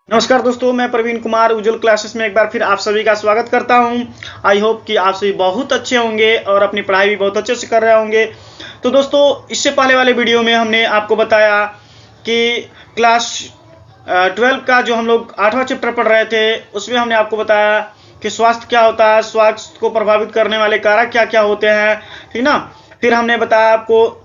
नमस्कार दोस्तों, मैं प्रवीण कुमार उज्जवल क्लासेस में एक बार फिर आप सभी का स्वागत करता हूं। आई होप कि आप सभी बहुत अच्छे होंगे और अपनी पढ़ाई भी बहुत अच्छे से कर रहे होंगे। तो दोस्तों, इससे पहले वाले वीडियो में हमने आपको बताया कि क्लास 12 का जो हम लोग 8वां चैप्टर पढ़ रहे थे, उसमें हमने आपको बताया कि स्वास्थ्य क्या होता है, स्वास्थ्य को प्रभावित करने वाले कारक क्या क्या होते हैं, ठीक ना। फिर हमने बताया आपको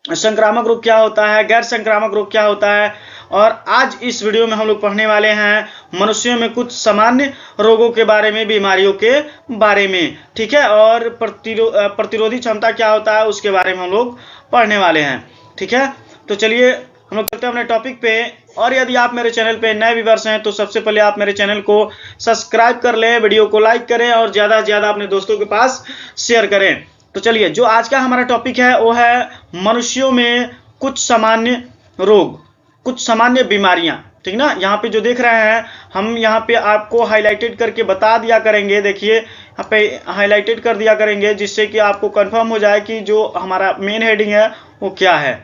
संक्रामक रोग क्या होता है, गैर संक्रामक रोग क्या होता है, और आज इस वीडियो में हम लोग पढ़ने वाले हैं मनुष्यों में कुछ सामान्य रोगों के बारे में, बीमारियों के बारे में, ठीक है। और प्रतिरोधी क्षमता क्या होता है उसके बारे में हम लोग पढ़ने वाले हैं, ठीक है। तो चलिए हम लोग चलते हैं अपने टॉपिक पे। और यदि आप मेरे चैनल पे नए व्यूअर्स हैं तो सबसे पहले आप मेरे चैनल को सब्सक्राइब कर लें, वीडियो को लाइक करें और ज़्यादा से ज़्यादा अपने दोस्तों के पास शेयर करें। तो चलिए, जो आज का हमारा टॉपिक है वो है मनुष्यों में कुछ सामान्य रोग, कुछ सामान्य बीमारियां, ठीक ना। यहाँ पे जो देख रहे हैं हम यहाँ पे आपको हाईलाइटेड करके बता दिया करेंगे। देखिए यहाँ पे हाईलाइटेड कर दिया करेंगे जिससे कि आपको कंफर्म हो जाए कि जो हमारा मेन हेडिंग है वो क्या है।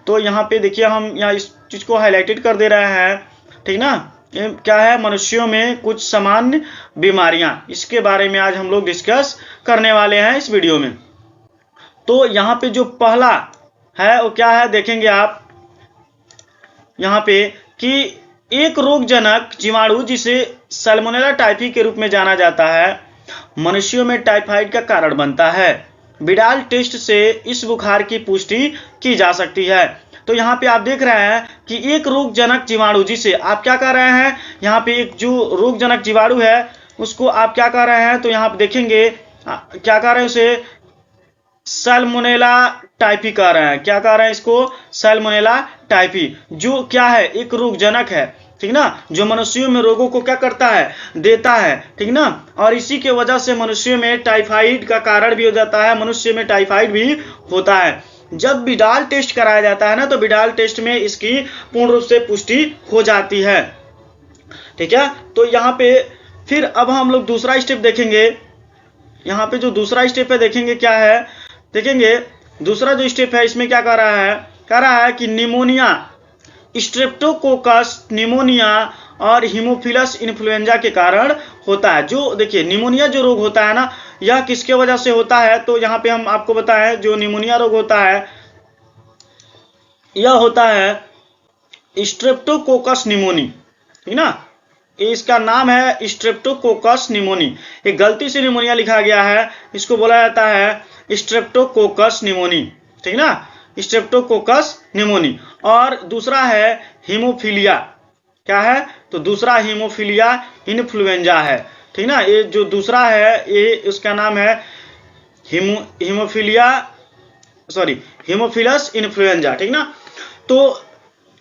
तो यहाँ पे देखिए हम यहाँ इस चीज को हाईलाइटेड कर दे रहे हैं, ठीक ना। ये क्या है, मनुष्यों में कुछ सामान्य बीमारियां, इसके बारे में आज हम लोग डिस्कस करने वाले हैं इस वीडियो में। तो यहाँ पे जो पहला है वो क्या है, देखेंगे आप यहाँ पे कि एक रोगजनक जीवाणु जिसे सैल्मोनेला टाइफी के रूप में जाना जाता है, मनुष्यों में टाइफाइड का कारण बनता है। विडाल टेस्ट से इस बुखार की पुष्टि की जा सकती है। तो यहाँ पे आप देख रहे हैं कि एक रोगजनक जीवाणु जिसे आप क्या कर रहे हैं, यहाँ पे एक जो रोगजनक जीवाणु है उसको आप क्या कर रहे हैं, तो यहाँ पे देखेंगे क्या कर रहे हैं, उसे सैल्मोनेला टाइफी कह रहे हैं। क्या कह रहे हैं इसको, सैल्मोनेला टाइफी, जो क्या है, एक रोगजनक है, ठीक ना, जो मनुष्यों में रोगों को क्या करता है, देता है, ठीक ना। और इसी के वजह से मनुष्यों में टाइफाइड का कारण भी हो जाता है, मनुष्य में टाइफाइड भी होता है। जब विडाल टेस्ट कराया जाता है ना, तो विडाल टेस्ट में इसकी पूर्ण रूप से पुष्टि हो जाती है, ठीक है। तो यहाँ पे फिर अब हम लोग दूसरा स्टेप देखेंगे। यहाँ पे जो दूसरा स्टेप है देखेंगे क्या है, देखेंगे दूसरा जो स्टेप है इसमें क्या कह रहा है कि निमोनिया, स्ट्रेप्टोकोकस निमोनिया और हीमोफिलस इन्फ्लुएंजा के कारण होता है। जो देखिए निमोनिया जो रोग होता है ना, यह किसके वजह से होता है, तो यहाँ पे हम आपको बताएं जो निमोनिया रोग होता है यह होता है स्ट्रेप्टोकोकस निमोनी, ठीक ना। इसका नाम है स्ट्रेप्टोकोकस निमोनी। एक गलती से निमोनिया लिखा गया है, इसको बोला जाता है स्ट्रेप्टोकोकस निमोनी, ठीक ना, स्ट्रेप्टोकोकस निमोनी। और दूसरा है हीमोफीलिया, क्या है, तो दूसरा हीमोफीलिया इन्फ्लुएंजा है, ठीक ना। ये जो दूसरा है ये उसका नाम है हीमोफिलस इन्फ्लुएंजा, ठीक ना। तो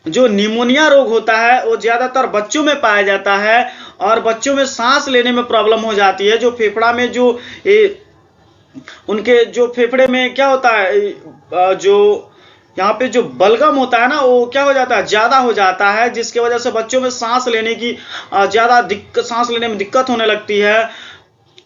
जो निमोनिया रोग होता है वो ज्यादातर बच्चों में पाया जाता है और बच्चों में सांस लेने में प्रॉब्लम हो जाती है। जो फेफड़ा में जो उनके जो फेफड़े में क्या होता है, जो यहाँ पे जो बलगम होता है ना वो क्या हो जाता है, ज्यादा हो जाता है, जिसकी वजह से बच्चों में सांस लेने की ज्यादा सांस लेने में दिक्कत होने लगती है,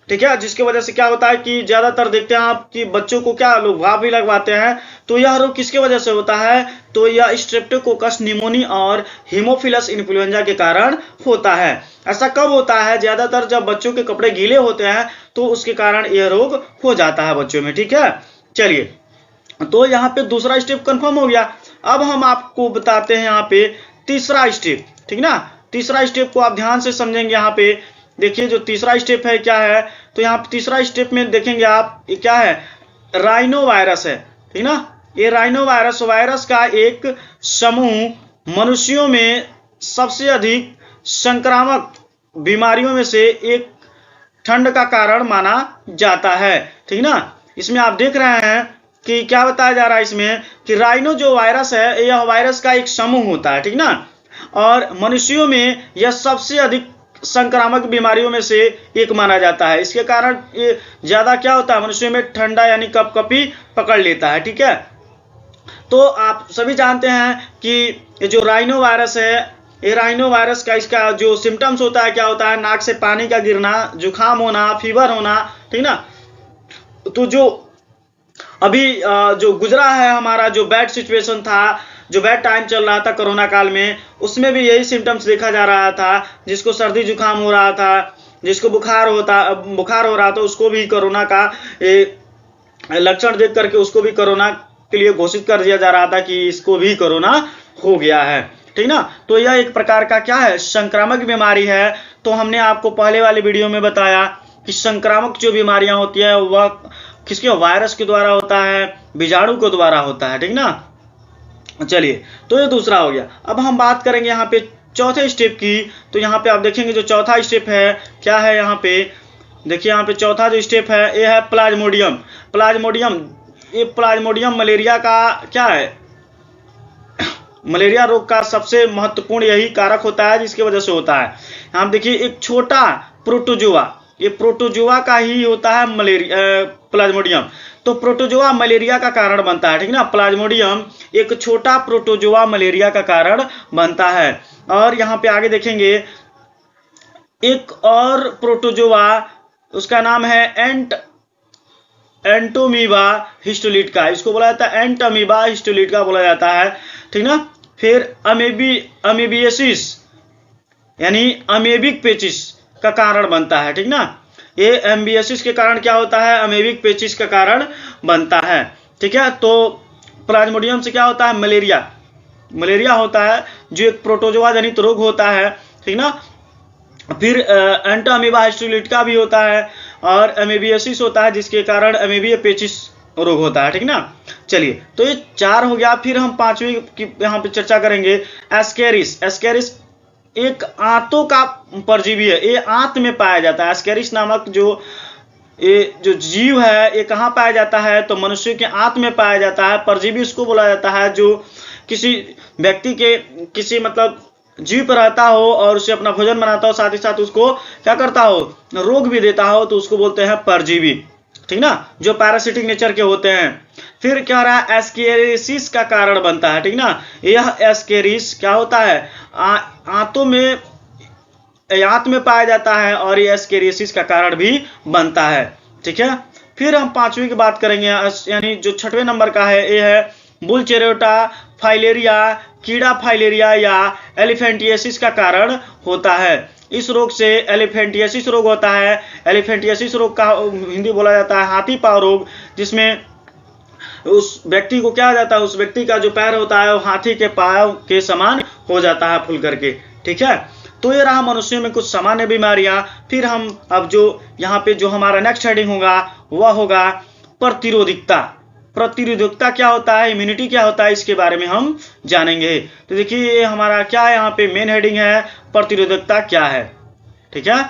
ठीक है। जिसकी वजह से क्या होता है कि ज्यादातर देखते हैं आप कि बच्चों को क्या लोग घाव भी लगवाते हैं। तो यह रोग किसके वजह से होता है, तो यह स्ट्रेप्टोकोकस निमोनी और हीमोफिलस इन्फ्लुएंजा के कारण होता है। ऐसा कब होता है, ज्यादातर जब बच्चों के कपड़े गीले होते हैं तो उसके कारण यह रोग हो जाता है बच्चों में, ठीक है। चलिए, तो यहाँ पे दूसरा स्टेप कंफर्म हो गया। अब हम आपको बताते हैं यहाँ पे तीसरा स्टेप, ठीक ना। तीसरा स्टेप को आप ध्यान से समझेंगे। यहाँ पे देखिए जो तीसरा स्टेप है क्या है, तो यहाँ पे तीसरा स्टेप में देखेंगे आप ये क्या है, राइनो वायरस है, ठीक ना। ये राइनो वायरस का एक समूह मनुष्यों में सबसे अधिक संक्रामक बीमारियों में से एक ठंड का कारण माना जाता है, ठीक ना। इसमें आप देख रहे हैं कि क्या बताया जा रहा है इसमें कि राइनो जो वायरस है यह वायरस का एक समूह होता है, ठीक ना। और मनुष्यों में यह सबसे अधिक संक्रामक बीमारियों में से एक माना जाता है। इसके कारण ये ज्यादा क्या होता है, मनुष्यों में ठंडा यानी कपकपी पकड़ लेता है, ठीक है। तो आप सभी जानते हैं कि ये जो राइनो वायरस है, ये राइनो वायरस का इसका जो सिम्टम्स होता है क्या होता है, नाक से पानी का गिरना, जुकाम होना, फीवर होना, ठीक ना। तो जो अभी जो गुजरा है हमारा जो बैड सिचुएशन था जो बैड टाइम चल रहा था कोरोना काल में, उसमें भी यही सिम्टम्स देखा जा रहा था। जिसको सर्दी जुकाम हो रहा था, जिसको बुखार हो रहा था, उसको भी कोरोना का लक्षण देख करके उसको भी कोरोना के लिए घोषित कर दिया जा रहा था कि इसको भी कोरोना हो गया है, ठीक ना। तो यह एक प्रकार का क्या है, संक्रामक बीमारी है। तो हमने आपको पहले वाले वीडियो में बताया कि संक्रामक जो बीमारियां होती है वह किसके, वायरस के द्वारा होता है, बीजाणु के द्वारा होता है, ठीक ना। चलिए, तो ये दूसरा हो गया। अब हम बात करेंगे यहाँ पे चौथे स्टेप की। तो यहाँ पे आप देखेंगे जो चौथा स्टेप है क्या है, यहाँ पे देखिए, यहाँ पे चौथा जो स्टेप है ये है प्लाज्मोडियम। ये प्लाज्मोडियम मलेरिया का क्या है, मलेरिया रोग का सबसे महत्वपूर्ण यही कारक होता है जिसकी वजह से होता है। यहाँ देखिए एक छोटा प्रोटोजोआ, ये प्रोटोजोआ का ही होता है मलेरिया, प्लाज्मोडियम। तो प्रोटोजोआ मलेरिया का कारण बनता है, ठीक ना। प्लाज्मोडियम एक छोटा प्रोटोजोआ मलेरिया का कारण बनता है। और यहाँ पे आगे देखेंगे एक और प्रोटोजोआ, उसका नाम है एंटोमीबा हिस्टोलिटिका, इसको बोला जाता है एंटोमीबा हिस्टोलिटिका बोला जाता है, ठीक ना। फिर अमीबियसिस यानी अमेबिक पेचिस का कारण बनता है, ठीक ना। ये एम्बियसिस के कारण क्या होता है, अमेबिक पेचिस का कारण बनता है, ठीक है। तो प्लाज्मोडियम से क्या होता है, मलेरिया होता है जो एक प्रोटोजोआ जनित रोग होता है, ठीक ना। फिर एंटोमीबा हिस्टोलिटिका भी होता है और अमेबियसिस होता है जिसके कारण अमेबिया पेचिस रोग होता है, ठीक ना। चलिए, तो ये 4 हो गया। फिर हम 5वीं की यहाँ पे चर्चा करेंगे, एस्केरिस एक आंतों का परजीवी है, ये आंत में पाया जाता है। एस्केरिस नामक जो जीव है ये कहाँ पाया जाता है, तो मनुष्य के आंत में पाया जाता है। परजीवी उसको बोला जाता है जो किसी व्यक्ति के किसी मतलब जीव पर रहता हो और उसे अपना भोजन बनाता हो, साथ ही साथ उसको क्या करता हो, रोग भी देता हो, तो उसको बोलते हैं परजीवी, ठीक ना, जो पैरासिटिक नेचर के होते हैं। फिर क्या रहा, एस्केरिसिस का कारण बनता है, ठीक ना। यह एस्केरिस क्या होता है, आंत में पाया जाता है और ये एस्केरिसिस का कारण भी बनता है, ठीक है। फिर हम 5वीं की बात करेंगे, यानी जो 6वें नंबर का है, ये है बुलचेरोटा फाइलेरिया, कीड़ा फाइलेरिया या एलिफेंटियसिस का कारण होता है। इस रोग से एलिफेंटियसिस रोग होता है। एलिफेंटियसिस रोग का हिंदी बोला जाता है हाथी पांव रोग, जिसमें उस व्यक्ति को क्या हो जाता है, उस व्यक्ति का जो पैर होता है वो हाथी के पांव के समान हो जाता है फूल करके, ठीक है। तो ये रहा मनुष्यों में कुछ सामान्य बीमारियां। फिर हम अब जो यहाँ पे जो हमारा नेक्स्ट हेडिंग होगा वह होगा प्रतिरोधकता क्या होता है, इम्यूनिटी क्या होता है, इसके बारे में हम जानेंगे। तो देखिए ये हमारा क्या है, यहाँ पे मेन हेडिंग है प्रतिरोधकता क्या है, ठीक है।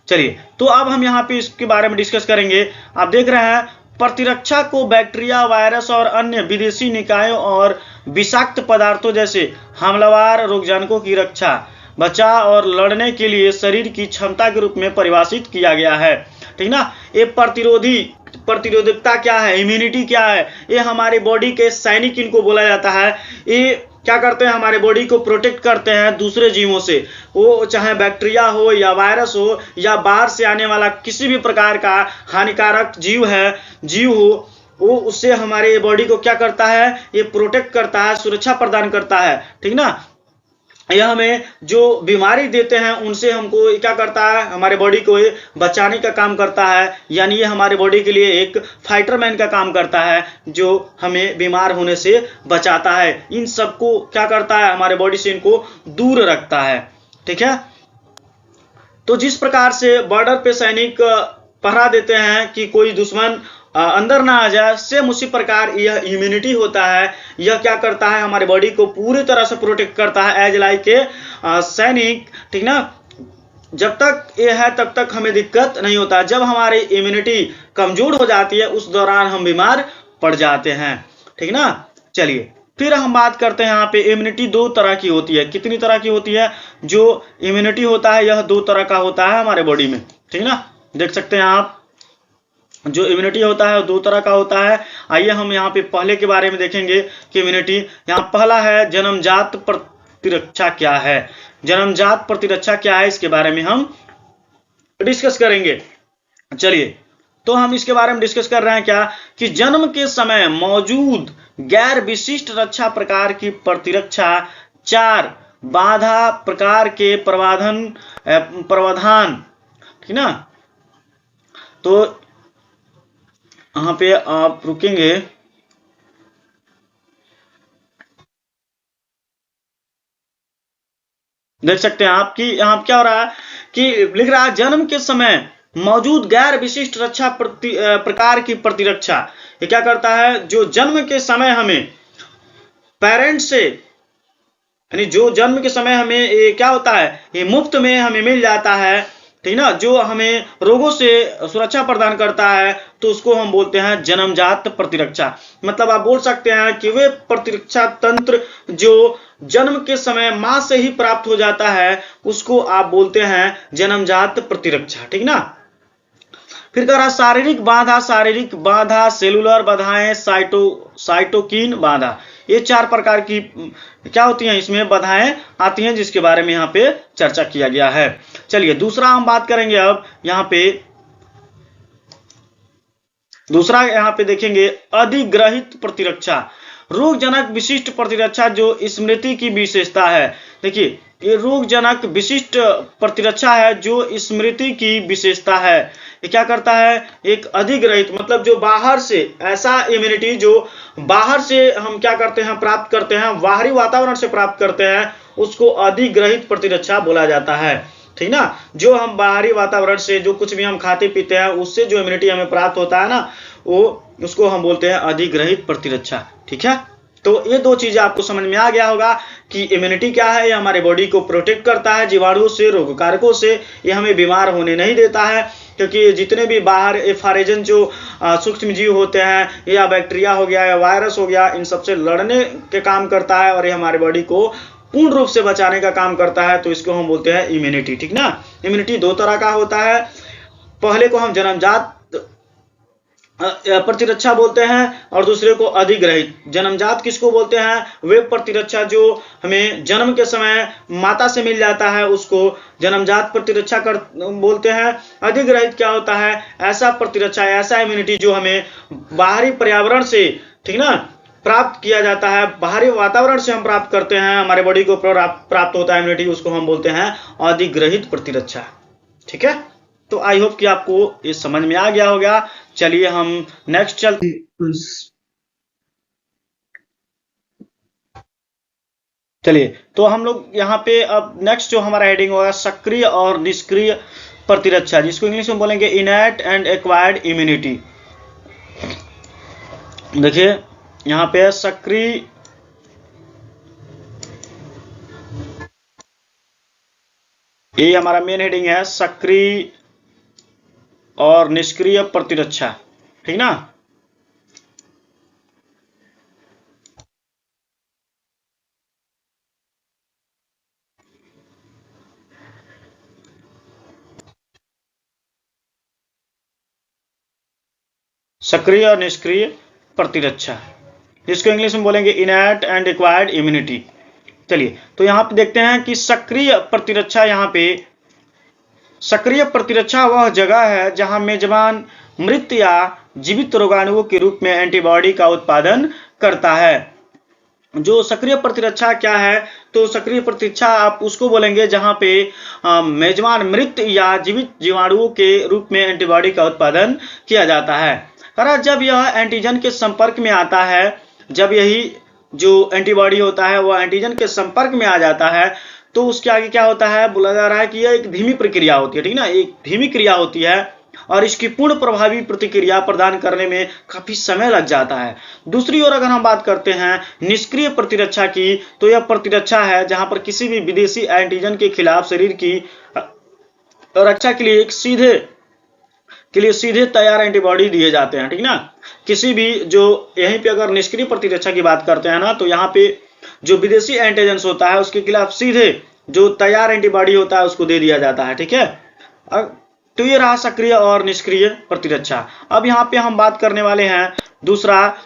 चलिए, तो अब हम यहाँ पे इसके बारे में डिस्कस करेंगे। आप देख रहे हैं प्रतिरक्षा को बैक्टीरिया, वायरस और अन्य विदेशी निकायों और विषाक्त पदार्थों जैसे हमलावर रोगजनकों की रक्षा, बचाव और लड़ने के लिए शरीर की क्षमता के रूप में परिभाषित किया गया है, ठीक ना। ये प्रतिरोधकता क्या है, इम्यूनिटी क्या है, ये हमारे बॉडी के सैनिक इनको बोला जाता है। ये क्या करते हैं, हमारे बॉडी को प्रोटेक्ट करते हैं दूसरे जीवों से, वो चाहे बैक्टीरिया हो या वायरस हो या बाहर से आने वाला किसी भी प्रकार का हानिकारक जीव हो, वो उससे हमारे बॉडी को क्या करता है, ये प्रोटेक्ट करता है, सुरक्षा प्रदान करता है, ठीक ना। यह हमें जो बीमारी देते हैं उनसे हमको क्या करता है, हमारे बॉडी को बचाने का काम करता है। यानी ये हमारे बॉडी के लिए एक फाइटरमैन का काम करता है जो हमें बीमार होने से बचाता है। इन सबको क्या करता है, हमारे बॉडी से इनको दूर रखता है, ठीक है। तो जिस प्रकार से बॉर्डर पे सैनिक पहरा देते हैं कि कोई दुश्मन अंदर ना आ जाए, सेम उसी प्रकार यह इम्यूनिटी होता है। यह क्या करता है, हमारे बॉडी को पूरी तरह से प्रोटेक्ट करता है एज लाइक ए सैनिक, ठीक ना। जब तक ये है तब तक हमें दिक्कत नहीं होता। जब हमारी इम्यूनिटी कमजोर हो जाती है उस दौरान हम बीमार पड़ जाते हैं, ठीक ना। चलिए, फिर हम बात करते हैं यहाँ पे इम्यूनिटी 2 तरह की होती है। कितनी तरह की होती है, जो इम्यूनिटी होता है यह 2 तरह का होता है हमारे बॉडी में, ठीक ना। देख सकते हैं आप, जो इम्यूनिटी होता है 2 तरह का होता है। आइए हम यहाँ पे पहले के बारे में देखेंगे कि इम्यूनिटी, यहाँ पहला है जन्मजात प्रतिरक्षा क्या है। जन्मजात प्रतिरक्षा क्या है, इसके बारे में हम डिस्कस करेंगे। चलिए, तो हम इसके बारे में डिस्कस कर रहे हैं क्या, कि जन्म के समय मौजूद गैर विशिष्ट रक्षा प्रकार की प्रतिरक्षा, 4 बाधा प्रकार के प्रावधान, ठीक ना। तो यहाँ पे आप रुकेंगे, देख सकते हैं आप कि यहाँ क्या हो रहा है कि लिख रहा है जन्म के समय मौजूद गैर विशिष्ट रक्षा प्रकार की प्रतिरक्षा। ये क्या करता है, जो जन्म के समय हमें पेरेंट्स से, यानी जो जन्म के समय हमें ये क्या होता है, ये मुफ्त में हमें मिल जाता है, ठीक ना, जो हमें रोगों से सुरक्षा प्रदान करता है, तो उसको हम बोलते हैं जन्मजात प्रतिरक्षा। मतलब आप बोल सकते हैं कि वे प्रतिरक्षा तंत्र जो जन्म के समय मां से ही प्राप्त हो जाता है, उसको आप बोलते हैं जन्मजात प्रतिरक्षा, ठीक ना। फिर कह रहा शारीरिक बाधा, सेलुलर बाधाएं, साइटोकिन बाधा। ये 4 प्रकार की क्या होती हैं, इसमें बाधाएं आती हैं, जिसके बारे में यहाँ पे चर्चा किया गया है। चलिए दूसरा हम बात करेंगे अब यहाँ पे, दूसरा यहाँ पे देखेंगे अधिग्रहित प्रतिरक्षा, रोगजनक विशिष्ट प्रतिरक्षा जो स्मृति की विशेषता है। देखिए ये रोगजनक विशिष्ट प्रतिरक्षा है जो स्मृति की विशेषता है। ये क्या करता है, एक अधिग्रहित मतलब जो बाहर से, ऐसा इम्यूनिटी जो बाहर से हम क्या करते हैं, प्राप्त करते हैं, बाहरी वातावरण से प्राप्त करते हैं, उसको अधिग्रहित प्रतिरक्षा बोला जाता है, ठीक ना। जो हम बाहरी वातावरण से, जो कुछ भी हम खाते पीते हैं, उससे जो इम्यूनिटी हमें प्राप्त होता है ना, वो उसको हम बोलते हैं अधिग्रहित प्रतिरक्षा, ठीक है। तो ये 2 चीजें आपको समझ में आ गया होगा कि इम्यूनिटी क्या है। ये हमारे बॉडी को प्रोटेक्ट करता है जीवाणुओं से, रोग कारकों से, ये हमें बीमार होने नहीं देता है, क्योंकि जितने भी बाहर एफारेजन जो सूक्ष्म जीव होते हैं, या बैक्टीरिया हो गया या वायरस हो गया, इन सबसे लड़ने के काम करता है, और ये हमारे बॉडी को पूर्ण रूप से बचाने का काम करता है। तो इसको हम बोलते हैं इम्यूनिटी, ठीक ना। इम्यूनिटी 2 तरह का होता है, पहले को हम जन्मजात प्रतिरक्षा बोलते हैं, और दूसरे को अधिग्रहित। जन्मजात किसको बोलते हैं, वे प्रतिरक्षा जो हमें जन्म के समय माता से मिल जाता है, उसको जन्मजात प्रतिरक्षा बोलते हैं। अधिग्रहित क्या होता है, ऐसा प्रतिरक्षा, ऐसा इम्यूनिटी जो हमें बाहरी पर्यावरण से, ठीक ना, प्राप्त किया जाता है, बाहरी वातावरण से हम प्राप्त करते हैं, हमारे बॉडी को प्राप्त होता है इम्यूनिटी, उसको हम बोलते हैं अधिग्रहित प्रतिरक्षा, ठीक है। तो आई होप कि आपको ये समझ में आ गया होगा। चलिए हम नेक्स्ट चलते। चलिए तो हम लोग यहाँ पे अब नेक्स्ट जो हमारा हेडिंग होगा सक्रिय और निष्क्रिय प्रतिरक्षा, जिसको इंग्लिश में बोलेंगे इनैट एंड एक्वायर्ड इम्यूनिटी। देखिए यहाँ पे सक्रिय, ये हमारा मेन हेडिंग है, सक्रिय और निष्क्रिय प्रतिरक्षा, ठीक ना। सक्रिय और निष्क्रिय प्रतिरक्षा, जिसको इंग्लिश में बोलेंगे इनैट एंड एक्वायर्ड इम्यूनिटी। चलिए तो यहाँ पे देखते हैं कि सक्रिय प्रतिरक्षा, यहाँ पे सक्रिय प्रतिरक्षा वह जगह है जहां मेजबान मृत या जीवित रोगाणुओं के रूप में एंटीबॉडी का उत्पादन करता है। जो सक्रिय प्रतिरक्षा क्या है, तो सक्रिय प्रतिरक्षा आप उसको बोलेंगे जहां पे मेजबान मृत या जीवित जीवाणुओं के रूप में एंटीबॉडी का उत्पादन किया जाता है। जब यह एंटीजन के संपर्क में आता है, जब यही जो एंटीबॉडी होता है वह एंटीजन के संपर्क में आ जाता है, तो उसके आगे क्या होता है, बोला जा रहा है कि यह एक धीमी प्रक्रिया होती है, ठीक ना, एक धीमी क्रिया होती है, और इसकी पूर्ण प्रभावी प्रतिक्रिया प्रदान करने में काफी समय लग जाता है। दूसरी ओर अगर हम बात करते हैं निष्क्रिय प्रतिरक्षा की, तो यह प्रतिरक्षा है जहां पर किसी भी विदेशी एंटीजन के खिलाफ शरीर की रक्षा के लिए सीधे तैयार एंटीबॉडी दिए जाते हैं, ठीक ना। किसी भी जो यहीं पे अगर निष्क्रिय प्रतिरक्षा की बात करते हैं ना, तो यहाँ पे जो विदेशी एंटीजन होता है उसके खिलाफ सीधे जो तैयार एंटीबॉडी होता है उसको दे दिया जाता है, ठीक है। तो ये रहा सक्रिय और निष्क्रिय प्रतिरक्षा। अब यहाँ पे हम बात करने वाले हैं दूसरा,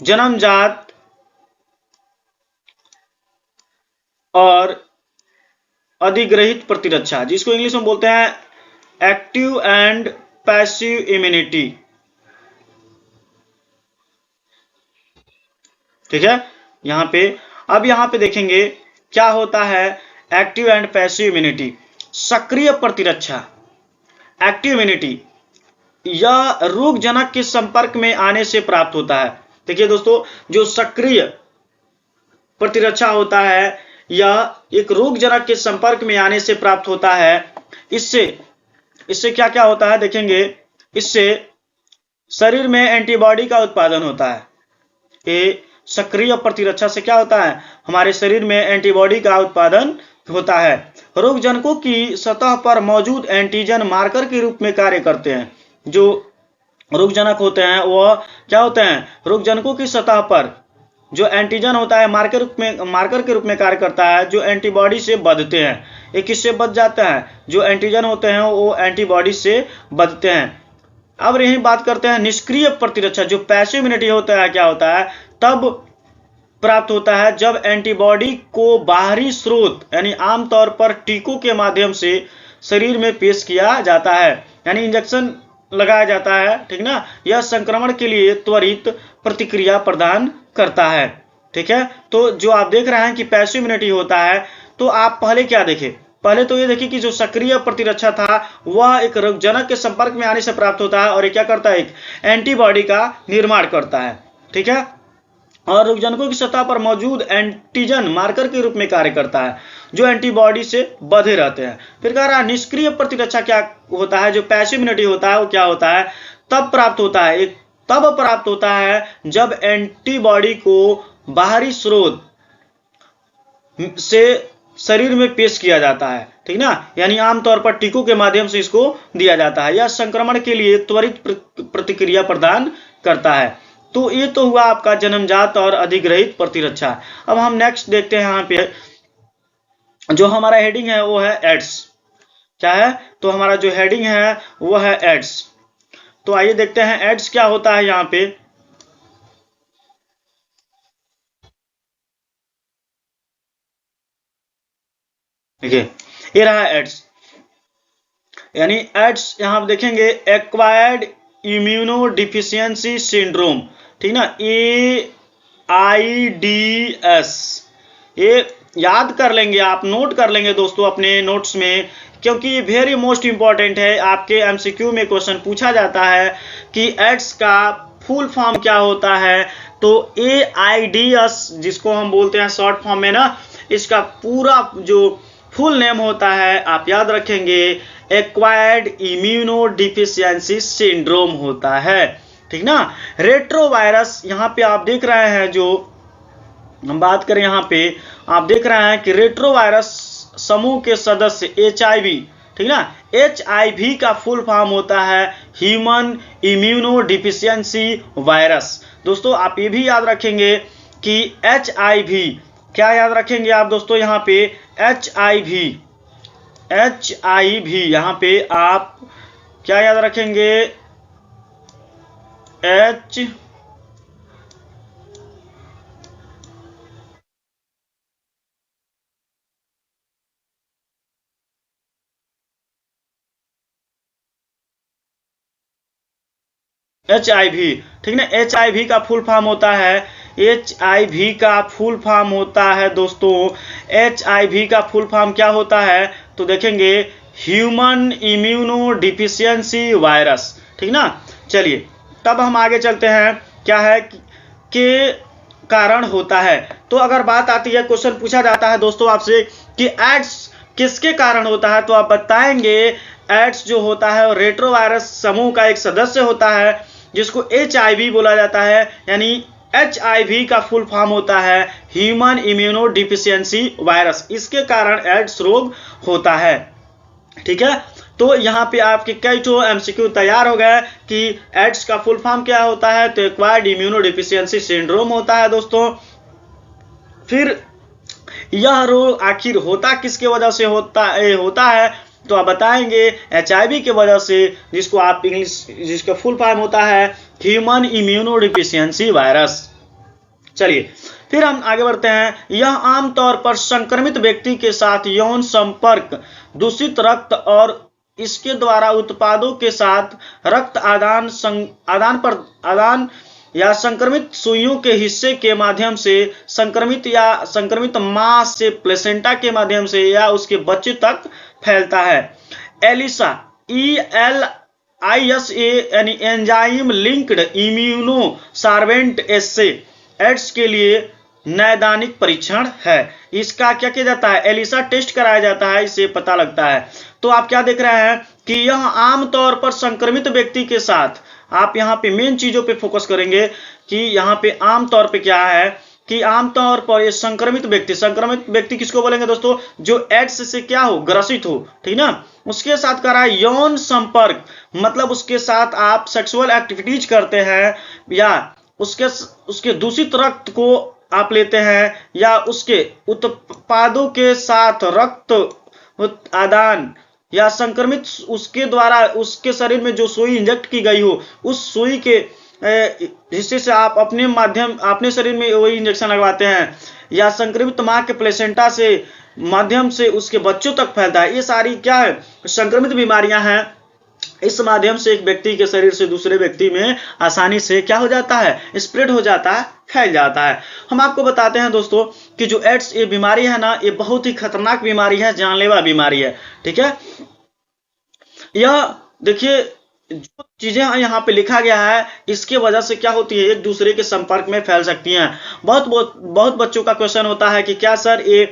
जन्मजात और अधिग्रहित प्रतिरक्षा, जिसको इंग्लिश में बोलते हैं एक्टिव एंड पैसिव इम्यूनिटी। ठीक है यहाँ पे। अब यहाँ पे देखेंगे क्या होता है एक्टिव एंड पैसिव इम्यूनिटी। सक्रिय प्रतिरक्षा एक्टिव इम्यूनिटी यह रोगजनक के संपर्क में आने से प्राप्त होता है। देखिए दोस्तों, जो सक्रिय प्रतिरक्षा होता है यह एक रोगजनक के संपर्क में आने से प्राप्त होता है। इससे क्या क्या होता है देखेंगे, इससे शरीर में एंटीबॉडी का उत्पादन होता है। ये सक्रिय प्रतिरक्षा से क्या होता है, हमारे शरीर में एंटीबॉडी का उत्पादन होता है। रोगजनकों की सतह पर मौजूद एंटीजन मार्कर के रूप में कार्य करते हैं। जो रोगजनक होते हैं वह क्या होते हैं, रोगजनकों की सतह पर जो एंटीजन होता है मार्कर के रूप में कार्य करता है, जो एंटीबॉडी से बंधते हैं। ये किससे बच जाता है, जो एंटीजन होते हैं वो एंटीबॉडी से बंधते हैं। अब यही बात करते हैं निष्क्रिय प्रतिरक्षा, जो पैसिव इम्यूनिटी होता है क्या होता है, तब प्राप्त होता है जब एंटीबॉडी को बाहरी स्रोत यानी आमतौर पर टीकों के माध्यम से शरीर में पेश किया जाता है, यानी इंजेक्शन लगाया जाता है, ठीक ना। यह संक्रमण के लिए त्वरित प्रतिक्रिया प्रदान करता है, ठीक है। तो जो आप देख रहे हैं कि पैसिव इम्यूनिटी होता है, तो आप पहले क्या देखें, पहले तो ये देखिए कि जो सक्रिय प्रतिरक्षा था वह एक रोगजनक के संपर्क में आने से प्राप्त होता है और ये क्या करता है, एक एंटीबॉडी का निर्माण करता है, ठीक है। और रोगजनकों की सतह पर मौजूद एंटीजन मार्कर के रूप में कार्य करता है, जो एंटीबॉडी से बंधे रहते हैं। फिर कह रहा है निष्क्रिय प्रतिरक्षा क्या होता है, जो पैसिव इम्यूनिटी होता है वो क्या होता है, तब प्राप्त होता है जब एंटीबॉडी को बाहरी स्रोत से शरीर में पेश किया जाता है, ठीक ना, यानी आमतौर पर टीकों के माध्यम से इसको दिया जाता है। यह संक्रमण के लिए त्वरित प्रतिक्रिया प्रदान करता है। तो ये तो हुआ आपका जन्मजात और अधिग्रहित प्रतिरक्षा। अब हम नेक्स्ट देखते हैं, यहाँ पे जो हमारा हेडिंग है वो है एड्स। क्या है, तो हमारा जो हेडिंग है वो है एड्स। तो आइए देखते हैं एड्स क्या होता है। यहाँ पे देखिए ये रहा एड्स, यानी एड्स यहाँ देखेंगे एक्वायर्ड इम्यूनो डिफिशियंसी सिंड्रोम, ठीक ना, AIDS। ये याद कर लेंगे आप, नोट कर लेंगे दोस्तों अपने नोट्स में, क्योंकि ये वेरी मोस्ट इंपॉर्टेंट है। आपके एमसीक्यू में क्वेश्चन पूछा जाता है कि एड्स का फुल फॉर्म क्या होता है। तो AIDS जिसको हम बोलते हैं शॉर्ट फॉर्म में ना, इसका पूरा जो फुल नेम होता है आप याद रखेंगे, एक्वायर्ड इम्यूनो डिफिशियंसी सिंड्रोम होता है, ठीक ना। रेट्रोवायरस यहाँ पे आप देख रहे हैं, जो हम बात करें यहाँ पे आप देख रहे हैं कि रेट्रोवायरस समूह के सदस्य HIV, ठीक ना, HIV का फुल फॉर्म होता है ह्यूमन इम्यूनो डिफिशियंसी वायरस। दोस्तों आप ये भी याद रखेंगे कि HIV, क्या याद रखेंगे आप दोस्तों, यहाँ पे HIV यहाँ पे आप क्या याद रखेंगे, HIV, ठीक ना। HIV का फुल फॉर्म होता है, HIV का फुल फॉर्म होता है दोस्तों, HIV का फुल फॉर्म क्या होता है, तो देखेंगे ह्यूमन इम्यूनो डिफिशियंसी वायरस, ठीक ना। चलिए तब हम आगे चलते हैं, क्या है के कारण होता है। तो अगर बात आती है, क्वेश्चन पूछा जाता है दोस्तों आपसे कि एड्स किसके कारण होता है, तो आप बताएंगे एड्स जो होता है रेट्रोवायरस समूह का एक सदस्य होता है जिसको HIV बोला जाता है, यानी HIV का फुल फॉर्म होता है ह्यूमन इम्यूनो डिफिशियंसी वायरस। इसके कारण एड्स रोग होता है, ठीक है। तो यहाँ पे आपके कई तो MCQ तैयार हो गए कि एड्स का फुल फॉर्म क्या होता है, तो एक्वायर्ड इम्यूनो डिफिशियंसी सिंड्रोम होता है दोस्तों। फिर यह रोग आखिर होता किसके वजह से होता है, तो आप बताएंगे HIV की वजह से, जिसको आप जिसका फुल फॉर्म होता है ह्यूमन इम्यूनो डिफिशियंसी वायरस। चलिए फिर हम आगे बढ़ते हैं। यह आमतौर पर संक्रमित व्यक्ति के साथ यौन संपर्क, दूषित रक्त और इसके द्वारा उत्पादों के साथ रक्त आदान या संक्रमित सुइयों के हिस्से के माध्यम से संक्रमित या संक्रमित मां से प्लेसेंटा के माध्यम से या उसके बच्चे तक फैलता है। एलिसा ELISA यानी एंजाइम लिंक्ड इम्यूनो सार्वेंट एस्से एड्स के लिए नैदानिक परीक्षण है। इसका क्या किया जाता है, एलिसा टेस्ट कराया जाता है, इससे पता लगता है। तो आप क्या देख रहे हैं कि यह आमतौर पर संक्रमित व्यक्ति के साथ, आप यहाँ पे मेन चीजों पे फोकस करेंगे कि यहाँ पे आमतौर पे क्या है कि आमतौर पर ये संक्रमित व्यक्ति किसको बोलेंगे दोस्तों, जो एड्स से क्या हो, ग्रसित हो, ठीक ना, उसके साथ करा यौन संपर्क, मतलब उसके साथ आप सेक्सुअल एक्टिविटीज करते हैं या उसके दूषित रक्त को आप लेते हैं या उसके उत्पादों के साथ रक्त आदान या संक्रमित उसके द्वारा उसके शरीर में जो सुई इंजेक्ट की गई हो उस सुई के हिस्से से आप अपने शरीर में वही इंजेक्शन लगवाते हैं या संक्रमित मां के प्लेसेंटा से माध्यम से उसके बच्चों तक फैलता है। ये सारी क्या है, संक्रमित बीमारियां हैं। इस माध्यम से एक व्यक्ति के शरीर से दूसरे व्यक्ति में आसानी से क्या हो जाता है, स्प्रेड हो जाता है, फैल जाता है। हम आपको बताते हैं दोस्तों कि जो एड्स ये बीमारी है ना, ये बहुत ही खतरनाक बीमारी है, जानलेवा बीमारी है, ठीक है। यह देखिए जो चीजें यहाँ पे लिखा गया है इसके वजह से क्या होती है, एक दूसरे के संपर्क में फैल सकती हैं। बहुत बच्चों का क्वेश्चन होता है कि क्या सर ये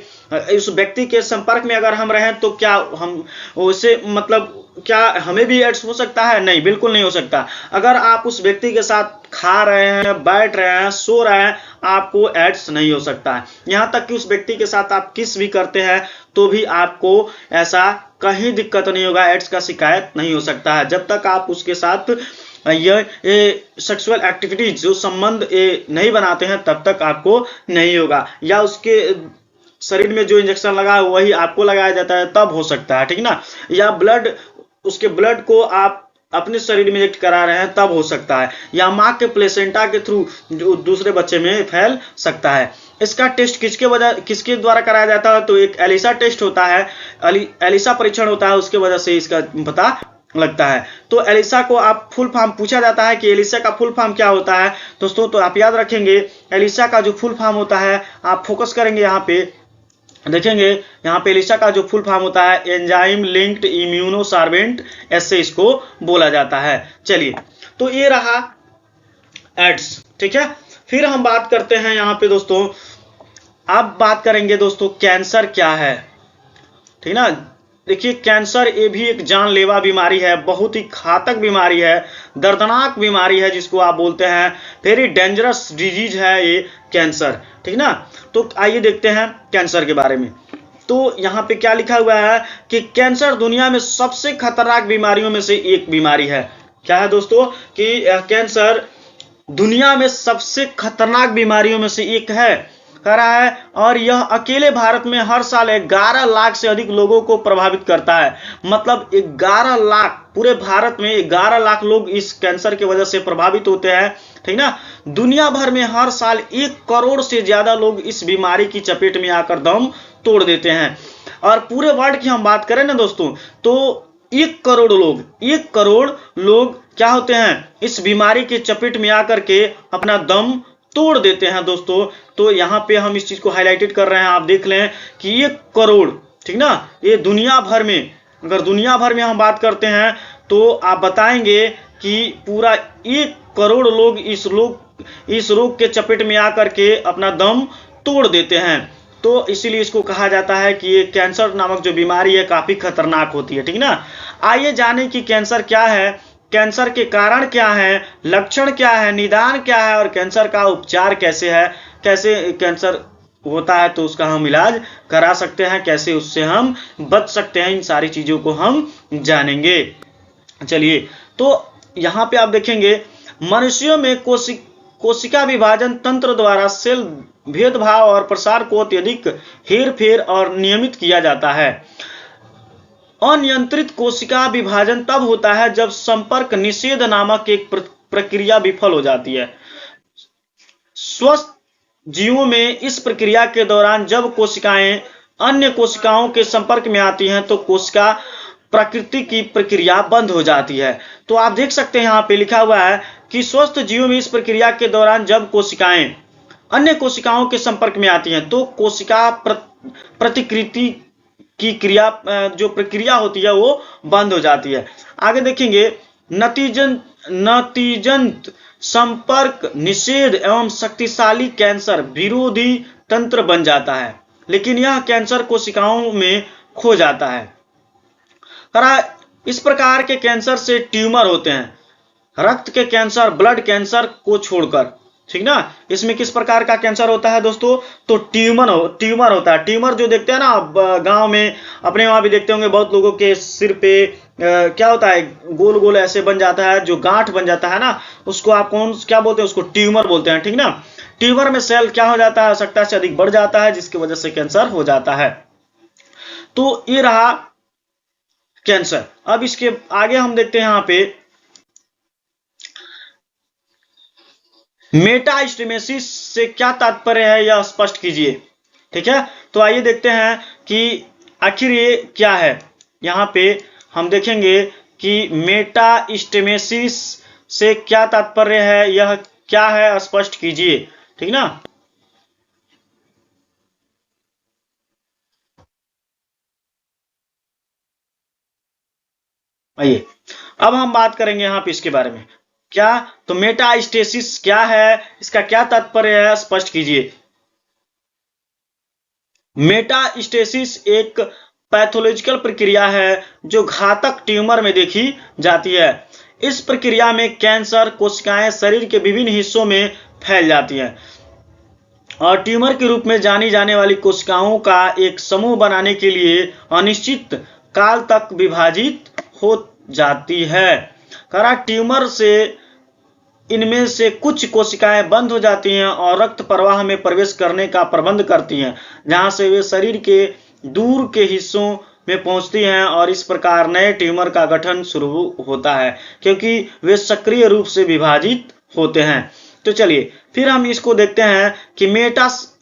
इस व्यक्ति के संपर्क में अगर हम रहें तो क्या हम उससे मतलब क्या हमें भी एड्स हो सकता है? नहीं, बिल्कुल नहीं हो सकता। अगर आप उस व्यक्ति के साथ खा रहे हैं, बैठ रहे हैं, सो रहे हैं, आपको एड्स नहीं हो सकता है। यहाँ तक कि उस व्यक्ति के साथ आप किस भी करते हैं तो भी आपको ऐसा कहीं दिक्कत नहीं होगा, एड्स का शिकायत नहीं हो सकता है, जब तक आप उसके साथ ये सेक्सुअल एक्टिविटीज जो संबंध नहीं बनाते हैं तब तक आपको नहीं होगा। या उसके शरीर में जो इंजेक्शन लगा है वही आपको लगाया जाता है तब हो सकता है, ठीक ना। या उसके ब्लड को आप अपने शरीर में इंजेक्ट करा रहे हैं तब हो सकता है। या मां के प्लेसेंटा के थ्रू दूसरे बच्चे में फैल सकता है। इसका टेस्ट किसके द्वारा कराया जाता है, तो एक एलिसा टेस्ट होता है, एलिसा परीक्षण होता है, उसके वजह से इसका पता लगता है। तो एलिसा को आप फुल फॉर्म पूछा जाता है कि एलिसा का फुल फॉर्म क्या होता है दोस्तों, तो आप याद रखेंगे एलिसा का जो फुल फॉर्म होता है, आप फोकस करेंगे यहाँ पे देखेंगे, यहाँ पे एलिसा का जो फुल फॉर्म होता है एंजाइम लिंक्ड इम्यूनो सार्वेंट ऐसे इसको बोला जाता है। चलिए, तो ये रहा एड्स, ठीक है। फिर हम बात करते हैं यहाँ पे दोस्तों, अब बात करेंगे दोस्तों कैंसर क्या है, ठीक ना। देखिए कैंसर ये भी एक जानलेवा बीमारी है, बहुत ही घातक बीमारी है, दर्दनाक बीमारी है जिसको आप बोलते हैं वेरी डेंजरस डिजीज है ये कैंसर, ठीक ना। तो आइए देखते हैं कैंसर के बारे में। तो यहाँ पे क्या लिखा हुआ है कि कैंसर दुनिया में सबसे खतरनाक बीमारियों में से एक बीमारी है। क्या है दोस्तों कि कैंसर दुनिया में सबसे खतरनाक बीमारियों में से एक है कह रहा है, और यह अकेले भारत में हर साल 11 लाख से अधिक लोगों को प्रभावित करता है। मतलब 11 लाख, पूरे भारत में 11 लाख लोग इस कैंसर की वजह से प्रभावित होते हैं, ठीक ना। दुनिया भर में हर साल 1 करोड़ से ज्यादा लोग इस बीमारी की चपेट में आकर दम तोड़ देते हैं। और पूरे वर्ल्ड की हम बात करें ना दोस्तों, तो 1 करोड़ लोग क्या होते हैं, इस बीमारी के चपेट में आकर के अपना दम तोड़ देते हैं दोस्तों। तो यहाँ पे हम इस चीज को हाईलाइटेड कर रहे हैं, आप देख लें कि 1 करोड़, ठीक ना, ये दुनिया भर में, अगर दुनिया भर में हम बात करते हैं तो आप बताएंगे कि पूरा 1 करोड़ लोग इस रोग के चपेट में आकर के अपना दम तोड़ देते हैं। तो इसीलिए इसको कहा जाता है कि ये कैंसर नामक जो बीमारी है काफी खतरनाक होती है, ठीक ना। आइए जाने कि कैंसर क्या है, कैंसर के कारण क्या है, लक्षण क्या है, निदान क्या है और कैंसर का उपचार कैसे है, कैसे कैंसर होता है तो उसका हम इलाज करा सकते हैं, कैसे उससे हम बच सकते हैं, इन सारी चीजों को हम जानेंगे। चलिए, तो यहाँ पे आप देखेंगे मनुष्यों में कोशिका विभाजन तंत्र द्वारा सेल भेदभाव और प्रसार को अत्यधिक हेरफेर और नियमित किया जाता है। अनियंत्रित कोशिका विभाजन तब होता है जब संपर्क निषेध नामक एक प्रक्रिया विफल हो जाती है। स्वस्थ जीवों में इस प्रक्रिया के दौरान जब कोशिकाएं अन्य कोशिकाओं के संपर्क में आती हैं तो कोशिका प्रकृति की प्रक्रिया बंद हो जाती है। तो आप देख सकते हैं यहाँ पे लिखा हुआ है कि स्वस्थ जीवों में इस प्रक्रिया के दौरान जब कोशिकाएं अन्य कोशिकाओं के संपर्क में आती हैं तो कोशिका प्रतिकृति की क्रिया जो प्रक्रिया होती है वो बंद हो जाती है। आगे देखेंगे, नतीजतन संपर्क निषेध एवं शक्तिशाली कैंसर विरोधी तंत्र बन जाता है, लेकिन यह कैंसर कोशिकाओं में खो जाता है। इस प्रकार के कैंसर से ट्यूमर होते हैं, रक्त के कैंसर, ब्लड कैंसर को छोड़कर, ठीक ना। इसमें किस प्रकार का कैंसर होता है दोस्तों? तो ट्यूमर होता है। ट्यूमर जो देखते हैं ना गांव में, अपने वहां भी देखते होंगे, बहुत लोगों के सिर पे क्या होता है, गोल गोल ऐसे बन जाता है, जो गांठ बन जाता है ना, उसको आप क्या बोलते हैं? उसको ट्यूमर बोलते हैं, ठीक ना। ट्यूमर में सेल क्या हो जाता है? आवश्यकता से अधिक बढ़ जाता है, जिसकी वजह से कैंसर हो जाता है। तो ये रहा कैंसर। अब इसके आगे हम देखते हैं यहाँ पे मेटास्टेमेसिस से क्या तात्पर्य है, यह स्पष्ट कीजिए, ठीक है। तो आइए देखते हैं कि आखिर ये क्या है। यहाँ पे हम देखेंगे कि मेटास्टेमेसिस से क्या तात्पर्य है, यह क्या है, स्पष्ट कीजिए, ठीक ना। आइए अब हम बात करेंगे यहाँ पे इसके बारे में। क्या? तो मेटास्टेसिस क्या है, इसका क्या तात्पर्य है, स्पष्ट कीजिए। मेटास्टेसिस एक पैथोलॉजिकल प्रक्रिया है जो घातक ट्यूमर में देखी जाती है। इस प्रक्रिया में कैंसर कोशिकाएं शरीर के विभिन्न हिस्सों में फैल जाती हैं और ट्यूमर के रूप में जानी जाने वाली कोशिकाओं का एक समूह बनाने के लिए अनिश्चित काल तक विभाजित हो जाती है। ट्यूमर से इनमें से कुछ कोशिकाएं बंद हो जाती हैं और रक्त प्रवाह में प्रवेश करने का प्रबंध करती हैं, जहां से वे शरीर के दूर के हिस्सों में पहुंचती हैं और इस प्रकार नए ट्यूमर का गठन शुरू होता है, क्योंकि वे सक्रिय रूप से विभाजित होते हैं। तो चलिए फिर हम इसको देखते हैं कि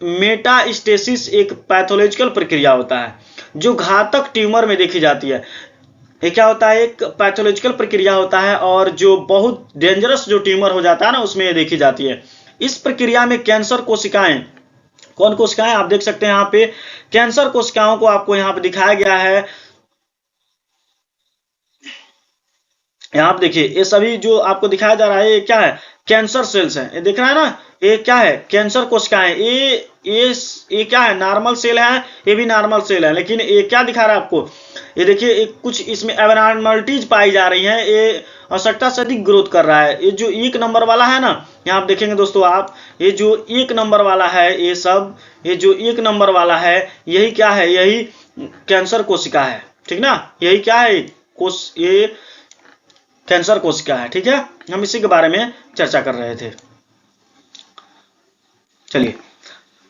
मेटास्टेसिस एक पैथोलॉजिकल प्रक्रिया होता है जो घातक ट्यूमर में देखी जाती है। ये क्या होता है? एक पैथोलॉजिकल प्रक्रिया होता है और जो बहुत डेंजरस जो ट्यूमर हो जाता है ना, उसमें ये देखी जाती है। इस प्रक्रिया में कैंसर कोशिकाएं, कौन कोशिकाएं? आप देख सकते हैं यहाँ पे कैंसर कोशिकाओं को आपको यहाँ पे दिखाया गया है। यहाँ पे देखिए, ये सभी जो आपको दिखाया जा रहा है, ये क्या है? कैंसर सेल्स है। ये देख रहा है ना, ये क्या है? कैंसर कोशिकाएं। ये क्या है? नॉर्मल सेल है, ये भी नॉर्मल सेल है, लेकिन ये क्या दिखा रहा है आपको? ये देखिए कुछ इसमें एबनॉर्मलिटीज पाई जा रही हैं, ये आवश्यकता से अधिक ग्रोथ कर रहा है। ये जो 1 नंबर वाला है ना, यहाँ आप देखेंगे दोस्तों, आप ये जो 1 नंबर वाला है, ये सब ये जो 1 नंबर वाला है, यही क्या है? यही कैंसर कोशिका है, ठीक ना। यही क्या है? ये कैंसर कोशिका है, ठीक है। हम इसी के बारे में चर्चा कर रहे थे। चलिए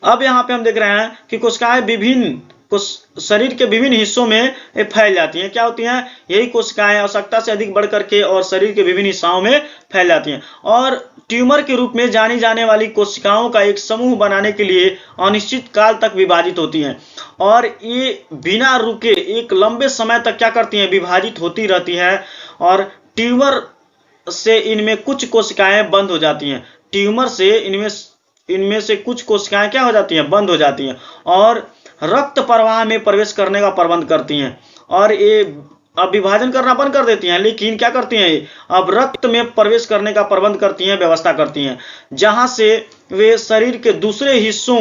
अब यहाँ पे हम देख रहे हैं कि कोशिकाएं शरीर के विभिन्न हिस्सों में फैल जाती हैं। क्या होती हैं? यही कोशिकाएं आवश्यकता से अधिक बढ़ करके और शरीर के विभिन्न हिस्सों में फैल जाती हैं और ट्यूमर के रूप में जानी जाने वाली कोशिकाओं का एक समूह बनाने के लिए अनिश्चित काल तक विभाजित होती हैं और ये बिना रुके एक लंबे समय तक क्या करती हैं? विभाजित होती रहती हैं और ट्यूमर से इनमें कुछ कोशिकाएं बंद हो जाती हैं। ट्यूमर से इनमें से कुछ कोशिकाएं क्या हो जाती हैं? बंद हो जाती हैं और रक्त प्रवाह में प्रवेश करने का प्रबंध करती हैं और ये अब विभाजन करना बंद कर देती हैं, लेकिन क्या करती हैं? अब रक्त में प्रवेश करने का प्रबंध करती हैं, व्यवस्था करती हैं, जहां से वे शरीर के दूसरे हिस्सों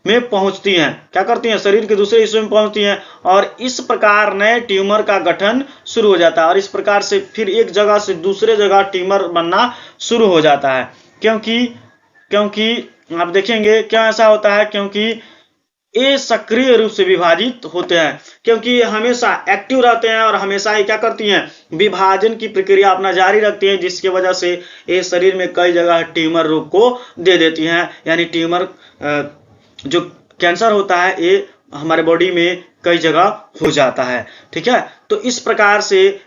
में पहुंचती हैं। क्या करती हैं? शरीर के दूसरे हिस्सों में पहुंचती हैं और इस प्रकार नए ट्यूमर का गठन शुरू हो जाता है और इस प्रकार से फिर एक जगह से दूसरे जगह ट्यूमर बनना शुरू हो जाता है। क्योंकि आप देखेंगे क्या ऐसा होता है? क्योंकि ये सक्रिय रूप से विभाजित होते हैं, क्योंकि हमेशा एक्टिव रहते हैं और हमेशा ये क्या करती हैं? विभाजन की प्रक्रिया अपना जारी रखती हैं, जिसकी वजह से ये शरीर में कई जगह ट्यूमर रोग को दे देती हैं। यानी ट्यूमर जो कैंसर होता है, ये हमारे बॉडी में कई जगह हो जाता है, ठीक है। तो इस प्रकार से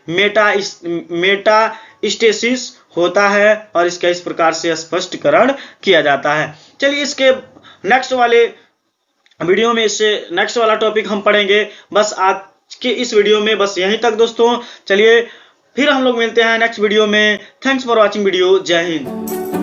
मेटास्टेसिस होता है और इसका इस प्रकार से स्पष्टीकरण किया जाता है। चलिए इसके नेक्स्ट वाले वीडियो में इससे नेक्स्ट वाला टॉपिक हम पढ़ेंगे। बस आज के इस वीडियो में बस यहीं तक दोस्तों। चलिए फिर हम लोग मिलते हैं नेक्स्ट वीडियो में। Thanks for watching video. जय हिंद।